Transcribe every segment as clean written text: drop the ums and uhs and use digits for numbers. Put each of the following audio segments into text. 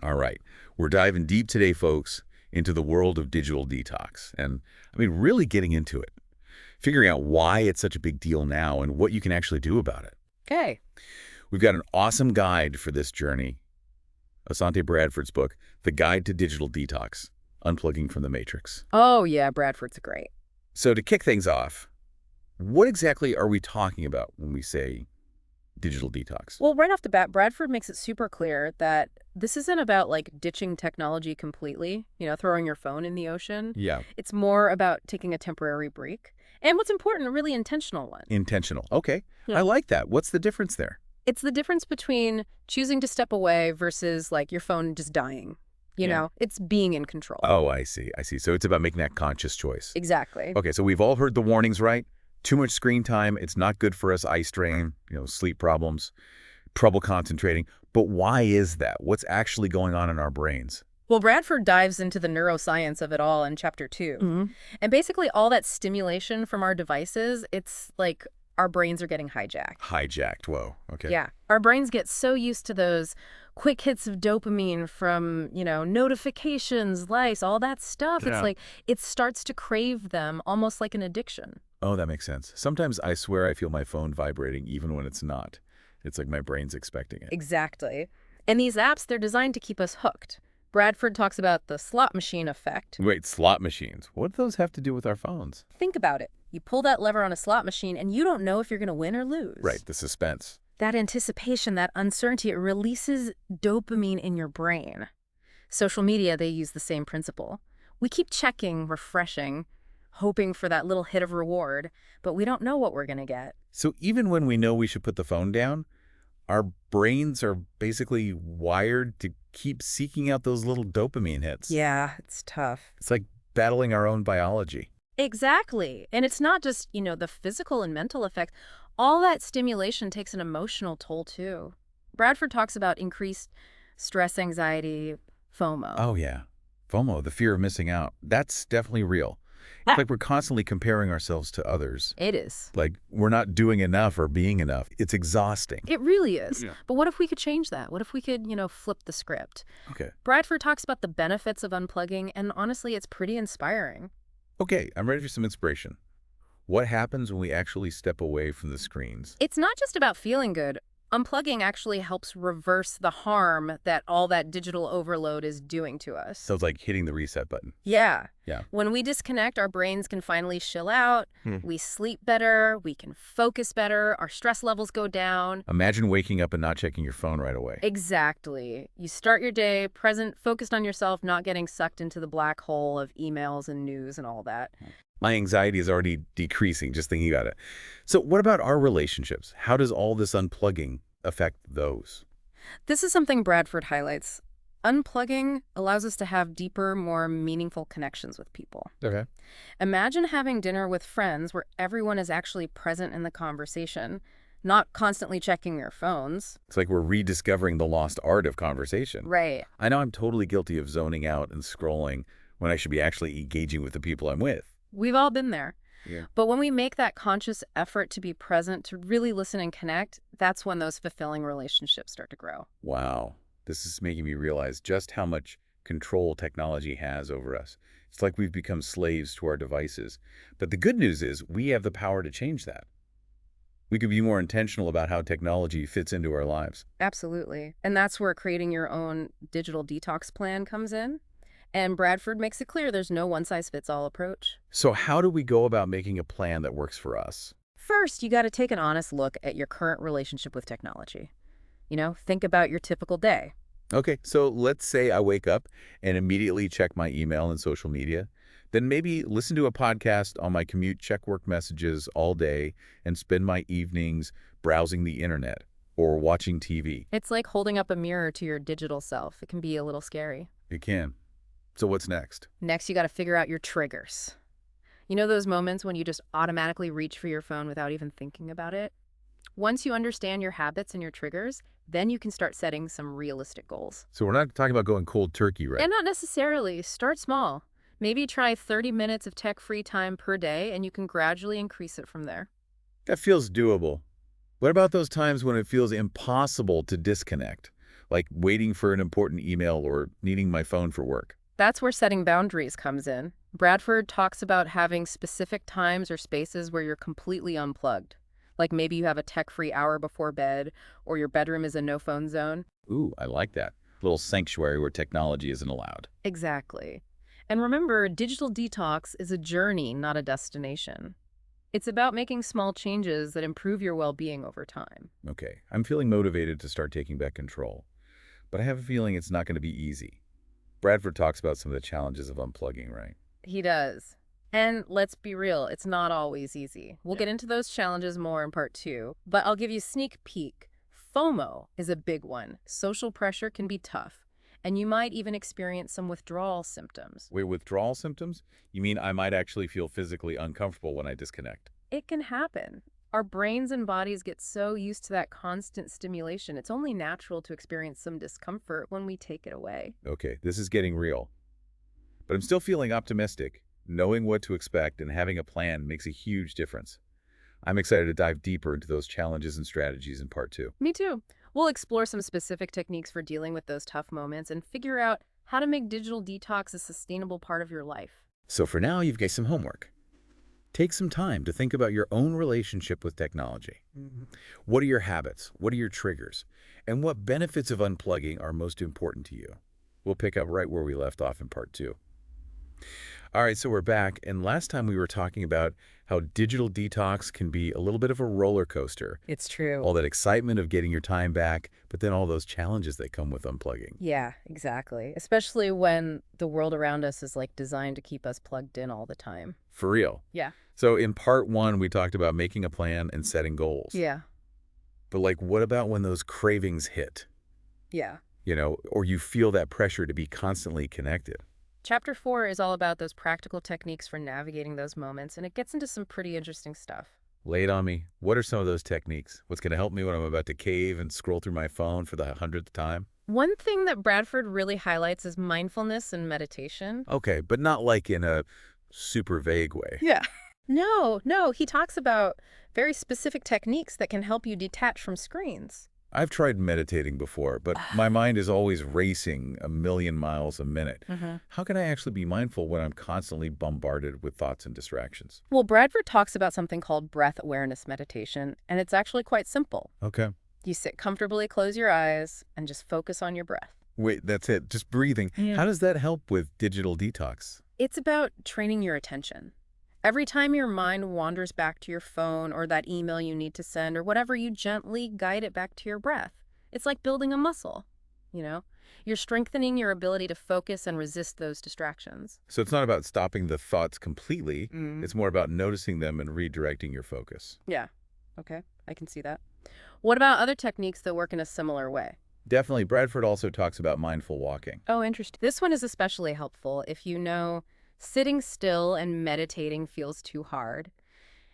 All right. We're diving deep today, folks, into the world of digital detox. And I mean, really getting into it, figuring out why it's such a big deal now and what you can actually do about it. Okay. We've got an awesome guide for this journey. Asante Bradford's book, The Guide to Digital Detox, Unplugging from the Matrix. Oh, yeah, Bradford's great. So to kick things off, what exactly are we talking about when we say digital detox? Well, right off the bat, Bradford makes it super clear that this isn't about like ditching technology completely, throwing your phone in the ocean. Yeah, It's more about taking a temporary break. And what's important, a really intentional one. intentional. Okay, Yeah. I like that. What's the difference there? It's the difference between choosing to step away versus like your phone just dying. It's being in control. Oh, I see. I see. So it's about making that conscious choice. Exactly. Okay, so we've all heard the warnings, right? Too much screen time, it's not good for us, eye strain, sleep problems, trouble concentrating. But why is that? What's actually going on in our brains? Well, Bradford dives into the neuroscience of it all in chapter 2. And basically all that stimulation from our devices, it's like our brains are getting hijacked. Hijacked, whoa, okay. Yeah. Our brains get so used to those quick hits of dopamine from, notifications, likes, all that stuff. Yeah. It's like it starts to crave them almost like an addiction. Oh, that makes sense. Sometimes I swear I feel my phone vibrating even when it's not. It's like my brain's expecting it. Exactly. And these apps, they're designed to keep us hooked. Bradford talks about the slot machine effect. Wait, slot machines. What do those have to do with our phones? Think about it. You pull that lever on a slot machine and you don't know if you're going to win or lose. Right, the suspense. That anticipation, that uncertainty, it releases dopamine in your brain. Social media, they use the same principle. We keep checking, refreshing, hoping for that little hit of reward, but we don't know what we're going to get. So even when we know we should put the phone down, our brains are basically wired to keep seeking out those little dopamine hits. Yeah, it's tough. It's like battling our own biology. Exactly. And it's not just, the physical and mental effect. All that stimulation takes an emotional toll, too. Bradford talks about increased stress, anxiety, FOMO. Oh, yeah. FOMO, the fear of missing out. That's definitely real. It's like we're constantly comparing ourselves to others. It is. Like we're not doing enough or being enough. It's exhausting. It really is. Yeah. But what if we could change that? What if we could, flip the script? Okay. Bradford talks about the benefits of unplugging, and honestly, it's pretty inspiring. Okay, I'm ready for some inspiration. What happens when we actually step away from the screens? It's not just about feeling good. Unplugging actually helps reverse the harm that all that digital overload is doing to us. So it's like hitting the reset button. Yeah. Yeah. When we disconnect, our brains can finally chill out. We sleep better. We can focus better. Our stress levels go down. Imagine waking up and not checking your phone right away. Exactly. You start your day present, focused on yourself, not getting sucked into the black hole of emails and news and all that. My anxiety is already decreasing just thinking about it. So what about our relationships? How does all this unplugging affect those? This is something Bradford highlights. Unplugging allows us to have deeper, more meaningful connections with people. Okay. Imagine having dinner with friends where everyone is actually present in the conversation, not constantly checking their phones. It's like we're rediscovering the lost art of conversation. Right. I know I'm totally guilty of zoning out and scrolling when I should be actually engaging with the people I'm with. We've all been there. Yeah. But when we make that conscious effort to be present, to really listen and connect, that's when those fulfilling relationships start to grow. Wow. This is making me realize just how much control technology has over us. It's like we've become slaves to our devices. But the good news is we have the power to change that. We could be more intentional about how technology fits into our lives. Absolutely. And that's where creating your own digital detox plan comes in. And Bradford makes it clear there's no one-size-fits-all approach. So how do we go about making a plan that works for us? First, you got to take an honest look at your current relationship with technology. Think about your typical day. Okay, so let's say I wake up and immediately check my email and social media. Then maybe listen to a podcast on my commute, check work messages all day, and spend my evenings browsing the internet or watching TV. It's like holding up a mirror to your digital self. It can be a little scary. It can. So what's next? Next, you got to figure out your triggers. Those moments when you just automatically reach for your phone without even thinking about it? Once you understand your habits and your triggers, then you can start setting some realistic goals. So we're not talking about going cold turkey, right? And not necessarily. Start small. Maybe try 30 minutes of tech-free time per day, and you can gradually increase it from there. That feels doable. What about those times when it feels impossible to disconnect? like waiting for an important email or needing my phone for work. That's where setting boundaries comes in. Bradford talks about having specific times or spaces where you're completely unplugged. Like maybe you have a tech-free hour before bed, or your bedroom is a no-phone zone. Ooh, I like that. Little sanctuary where technology isn't allowed. Exactly. And remember, digital detox is a journey, not a destination. It's about making small changes that improve your well-being over time. Okay, I'm feeling motivated to start taking back control, but I have a feeling it's not going to be easy. Bradford talks about some of the challenges of unplugging, right? He does. And let's be real, it's not always easy. We'll get into those challenges more in part 2, but I'll give you a sneak peek. FOMO is a big one. Social pressure can be tough, and you might even experience some withdrawal symptoms. Wait, withdrawal symptoms? You mean I might actually feel physically uncomfortable when I disconnect? It can happen. Our brains and bodies get so used to that constant stimulation, it's only natural to experience some discomfort when we take it away. Okay, this is getting real. But I'm still feeling optimistic. Knowing what to expect and having a plan makes a huge difference. I'm excited to dive deeper into those challenges and strategies in part 2. Me too. We'll explore some specific techniques for dealing with those tough moments and figure out how to make digital detox a sustainable part of your life. So for now, you've got some homework. Take some time to think about your own relationship with technology. What are your habits? What are your triggers? And what benefits of unplugging are most important to you? We'll pick up right where we left off in part 2. All right, so we're back, and last time we were talking about how digital detox can be a little bit of a roller coaster. It's true. All that excitement of getting your time back, but then all those challenges that come with unplugging. Yeah, exactly. Especially when the world around us is like designed to keep us plugged in all the time. For real. Yeah. So in part 1, we talked about making a plan and setting goals. Yeah. But like, what about when those cravings hit? Yeah. Or you feel that pressure to be constantly connected? Chapter 4 is all about those practical techniques for navigating those moments, and it gets into some pretty interesting stuff. Lay it on me. What are some of those techniques? What's going to help me when I'm about to cave and scroll through my phone for the 100th time? One thing that Bradford really highlights is mindfulness and meditation. Okay, but not like in a super vague way. Yeah. No, he talks about very specific techniques that can help you detach from screens. I've tried meditating before, but my mind is always racing a million miles a minute. How can I actually be mindful when I'm constantly bombarded with thoughts and distractions? Well, Bradford talks about something called breath awareness meditation, and it's actually quite simple. Okay. You sit comfortably, close your eyes, and just focus on your breath. Wait, that's it. Just breathing. Yeah. How does that help with digital detox? It's about training your attention. Every time your mind wanders back to your phone or that email you need to send or whatever, you gently guide it back to your breath. It's like building a muscle, You're strengthening your ability to focus and resist those distractions. So it's not about stopping the thoughts completely. Mm. It's more about noticing them and redirecting your focus. Yeah. Okay, I can see that. What about other techniques that work in a similar way? Definitely. Bradford also talks about mindful walking. Oh, interesting. This one is especially helpful if you know sitting still and meditating feels too hard.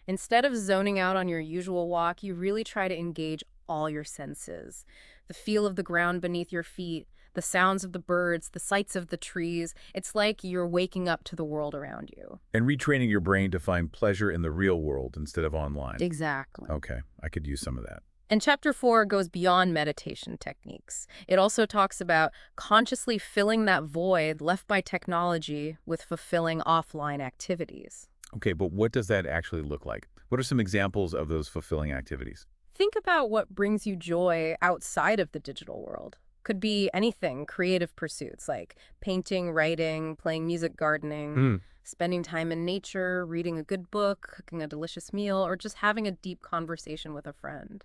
Instead of zoning out on your usual walk, you really try to engage all your senses. The feel of the ground beneath your feet, the sounds of the birds, the sights of the trees. It's like you're waking up to the world around you. And retraining your brain to find pleasure in the real world instead of online. Exactly. Okay, I could use some of that. And chapter 4 goes beyond meditation techniques. It also talks about consciously filling that void left by technology with fulfilling offline activities. Okay, but what does that actually look like? What are some examples of those fulfilling activities? Think about what brings you joy outside of the digital world. Could be anything, creative pursuits like painting, writing, playing music, gardening, spending time in nature, reading a good book, cooking a delicious meal, or just having a deep conversation with a friend.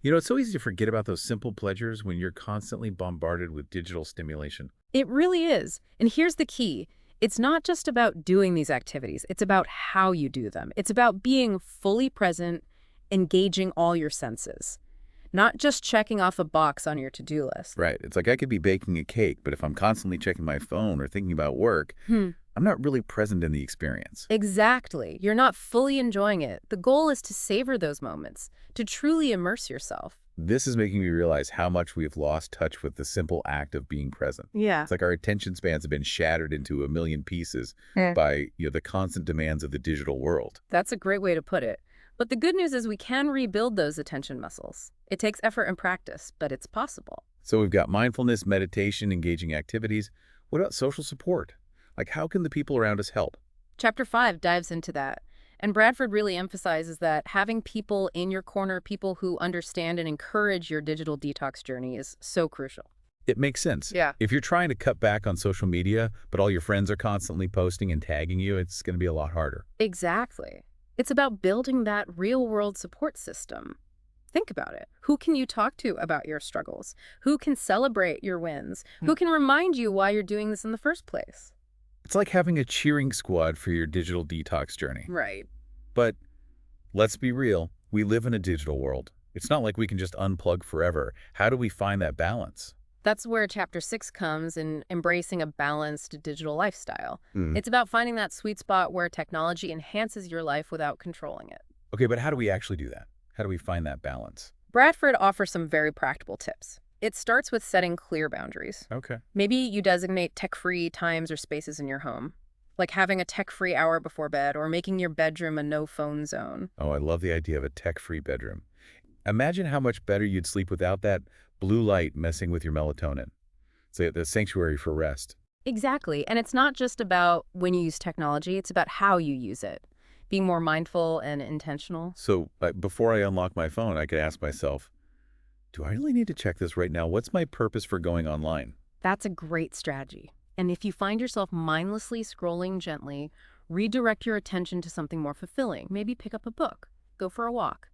It's so easy to forget about those simple pleasures when you're constantly bombarded with digital stimulation. It really is. And here's the key. It's not just about doing these activities. It's about how you do them. It's about being fully present, engaging all your senses, not just checking off a box on your to-do list. Right. It's like I could be baking a cake, but if I'm constantly checking my phone or thinking about work, I'm not really present in the experience. Exactly. You're not fully enjoying it. The goal is to savor those moments, to truly immerse yourself. This is making me realize how much we've lost touch with the simple act of being present. Yeah. It's like our attention spans have been shattered into a million pieces by the constant demands of the digital world. That's a great way to put it. But the good news is we can rebuild those attention muscles. It takes effort and practice, but it's possible. So we've got mindfulness, meditation, engaging activities. What about social support? Like, how can the people around us help? Chapter 5 dives into that. And Bradford really emphasizes that having people in your corner, people who understand and encourage your digital detox journey is so crucial. It makes sense. Yeah. If you're trying to cut back on social media, but all your friends are constantly posting and tagging you, it's going to be a lot harder. Exactly. It's about building that real-world support system. Think about it. Who can you talk to about your struggles? Who can celebrate your wins? Who can remind you why you're doing this in the first place? It's like having a cheering squad for your digital detox journey. Right. But let's be real, we live in a digital world. It's not like we can just unplug forever. How do we find that balance? That's where Chapter 6 comes in embracing a balanced digital lifestyle. Mm. It's about finding that sweet spot where technology enhances your life without controlling it. Okay, but how do we actually do that? How do we find that balance? Bradford offers some very practical tips. It starts with setting clear boundaries. Okay. Maybe you designate tech-free times or spaces in your home, like having a tech-free hour before bed or making your bedroom a no-phone zone. Oh, I love the idea of a tech-free bedroom. Imagine how much better you'd sleep without that blue light messing with your melatonin. It's the sanctuary for rest. Exactly. And it's not just about when you use technology, it's about how you use it. Being more mindful and intentional. So before I unlock my phone, I could ask myself, do I really need to check this right now? What's my purpose for going online? That's a great strategy. And if you find yourself mindlessly scrolling gently, redirect your attention to something more fulfilling. Maybe pick up a book, go for a walk,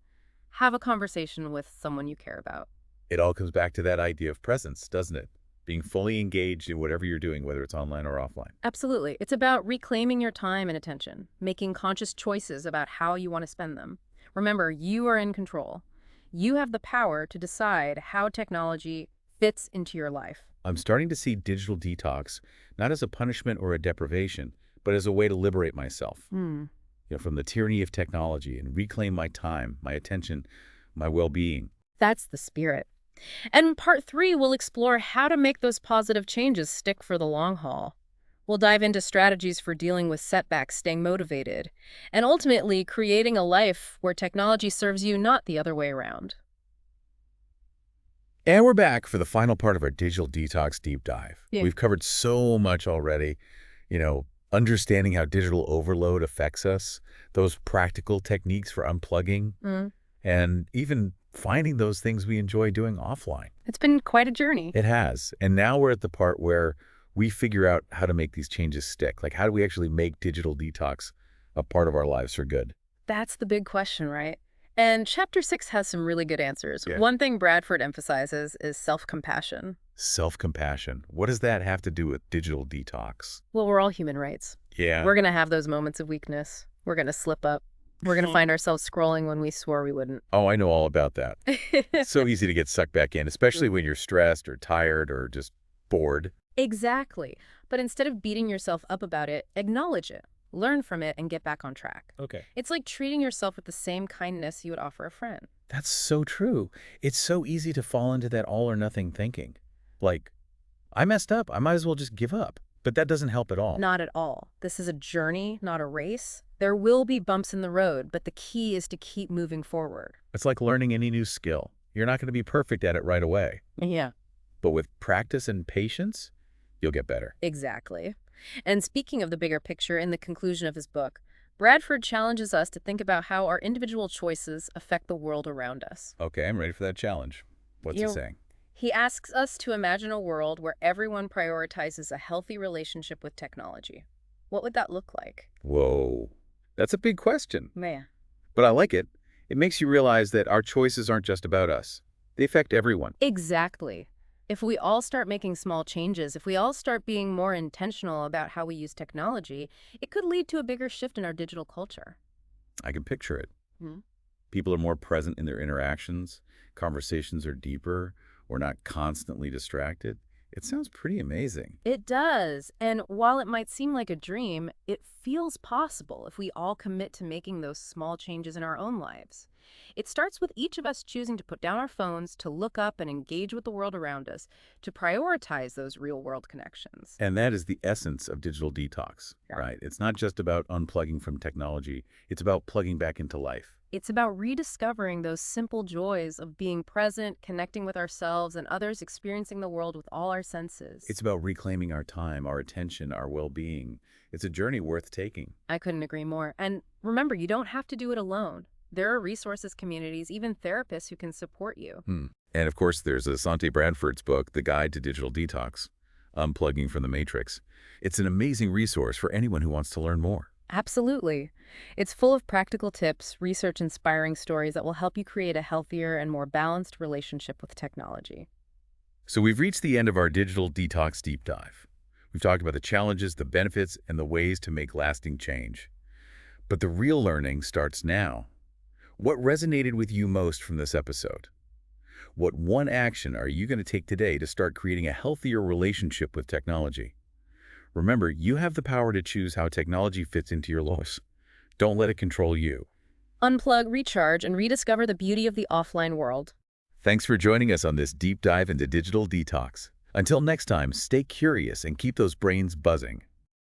have a conversation with someone you care about. It all comes back to that idea of presence, doesn't it? Being fully engaged in whatever you're doing, whether it's online or offline. Absolutely. It's about reclaiming your time and attention, making conscious choices about how you want to spend them. Remember, you are in control. You have the power to decide how technology fits into your life. I'm starting to see digital detox not as a punishment or a deprivation, but as a way to liberate myself, from the tyranny of technology and reclaim my time, my attention, my well-being. That's the spirit. And in part 3, we'll explore how to make those positive changes stick for the long haul. We'll dive into strategies for dealing with setbacks, staying motivated, and ultimately creating a life where technology serves you, not the other way around. And we're back for the final part of our digital detox deep dive. Yeah. We've covered so much already, understanding how digital overload affects us, those practical techniques for unplugging, and even finding those things we enjoy doing offline. It's been quite a journey. It has. And now we're at the part where we figure out how to make these changes stick. Like, how do we actually make digital detox a part of our lives for good? That's the big question, right? And Chapter 6 has some really good answers. Yeah. One thing Bradford emphasizes is self-compassion. Self-compassion. What does that have to do with digital detox? Well, we're all human, right? Yeah. We're going to have those moments of weakness. We're going to slip up. We're going to find ourselves scrolling when we swore we wouldn't. Oh, I know all about that. It's so easy to get sucked back in, especially when you're stressed or tired or just bored. Exactly. But instead of beating yourself up about it, acknowledge it, learn from it, and get back on track. Okay. It's like treating yourself with the same kindness you would offer a friend. That's so true. It's so easy to fall into that all or nothing thinking. Like, I messed up. I might as well just give up. But that doesn't help at all. Not at all. This is a journey, not a race. There will be bumps in the road, but the key is to keep moving forward. It's like learning any new skill. You're not going to be perfect at it right away. Yeah. But with practice and patience, you'll get better. Exactly. And speaking of the bigger picture, in the conclusion of his book, Bradford challenges us to think about how our individual choices affect the world around us. Okay, I'm ready for that challenge. What's he saying? He asks us to imagine a world where everyone prioritizes a healthy relationship with technology. What would that look like? Whoa, that's a big question. Man. But I like it. It makes you realize that our choices aren't just about us. They affect everyone. Exactly. If we all start making small changes, if we all start being more intentional about how we use technology, it could lead to a bigger shift in our digital culture. I can picture it. Hmm. People are more present in their interactions. Conversations are deeper. We're not constantly distracted. It sounds pretty amazing. It does. And while it might seem like a dream, it feels possible if we all commit to making those small changes in our own lives. It starts with each of us choosing to put down our phones, to look up and engage with the world around us, to prioritize those real-world connections. And that is the essence of digital detox, Yeah. right? It's not just about unplugging from technology. It's about plugging back into life. It's about rediscovering those simple joys of being present, connecting with ourselves and others, experiencing the world with all our senses. It's about reclaiming our time, our attention, our well-being. It's a journey worth taking. I couldn't agree more. And remember, you don't have to do it alone. There are resources, communities, even therapists who can support you. And of course, there's Asante Bradford's book, The Guide to Digital Detox, Unplugging from the Matrix. It's an amazing resource for anyone who wants to learn more. Absolutely. It's full of practical tips, research-inspiring stories that will help you create a healthier and more balanced relationship with technology. So we've reached the end of our digital detox deep dive. We've talked about the challenges, the benefits, and the ways to make lasting change. But the real learning starts now. What resonated with you most from this episode? What one action are you going to take today to start creating a healthier relationship with technology? Remember, you have the power to choose how technology fits into your lives. Don't let it control you. Unplug, recharge, and rediscover the beauty of the offline world. Thanks for joining us on this deep dive into digital detox. Until next time, stay curious and keep those brains buzzing.